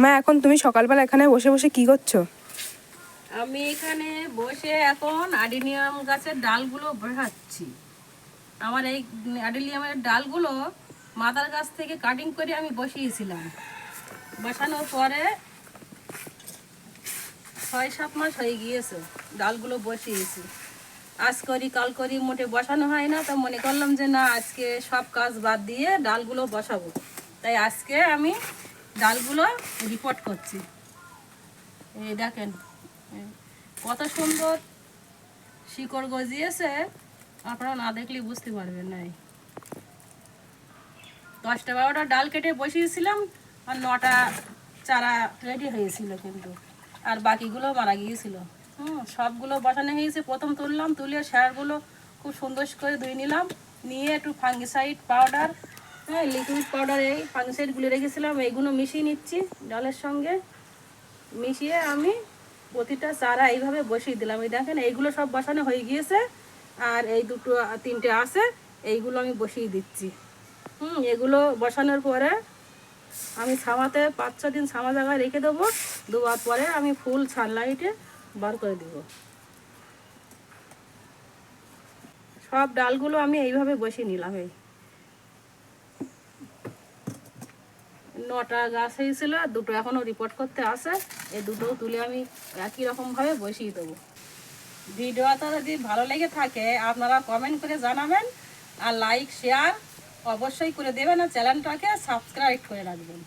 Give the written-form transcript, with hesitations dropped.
মা, এখন তুমি সকালবেলা এখানে বসে বসে কি করছো? আমি এখানে বসে এখন অ্যাডিনিয়াম গাছের ডালগুলো বসাচ্ছি। আমার এই অ্যাডিনিয়ামের ডালগুলো মাদার গাছ থেকে কাটিং করে আমি বসিয়েছিলাম। বসানোর পরে 6-7 মাস হয়ে গিয়েছে ডালগুলো বসিয়েছি। আজ করি কাল করি মোটে বসানো হয় না, তো মনে করলাম যে না, আজকে সব কাজ বাদ দিয়ে ডালগুলো বসাবো। তাই আজকে আমি ডালগুলো রিপোর্ট করছি। এই দেখেন কত সুন্দর শিকড় গজিয়েছে, আপনারা না দেখলে বুঝতে পারবেন না। 10টা-12টা ডাল কেটে বসিয়েছিলাম, আর 9টা চারা রেডি হয়েছিল, কিন্তু আর বাকিগুলো মারা গিয়েছিল। সবগুলো বসানো হয়েছে। প্রথম তুললাম, তুলে সারগুলো খুব সুন্দর করে ধুয়ে নিলাম, নিয়ে একটু ফাঙ্গিসাইড পাউডার, লিকুইড পাউডার, এই ফাঙ্গিসাইডগুলো রেখেছিলাম, এইগুলো মিশিয়ে নিচ্ছি ডালের সঙ্গে। মিশিয়ে আমি প্রতিটা চারা এইভাবে বসিয়ে দিলাম। এই দেখেন এইগুলো সব বসানো হয়ে গিয়েছে, আর এই 2-3টে আছে, এইগুলো আমি বসিয়ে দিচ্ছি। এগুলো বসানোর পরে আমি ছামাতে 5-6 দিন ছামা জায়গায় রেখে দেবো। দেওয়ার পরে আমি ফুল সানলাইটে বার করে দেবো। সব ডালগুলো আমি এইভাবে বসিয়ে নিলাম। এই 9টা গাছ হয়েছিল, 2টো এখনও রিপোর্ট করতে আসে, এই 2টো তুলে আমি একই রকমভাবে বসিয়ে দেবো। ভিডিওটা যদি ভালো লেগে থাকে আপনারা কমেন্ট করে জানাবেন, আর লাইক শেয়ার অবশ্যই করে দেবেন, আর চ্যানেলটাকে সাবস্ক্রাইব করে রাখবেন।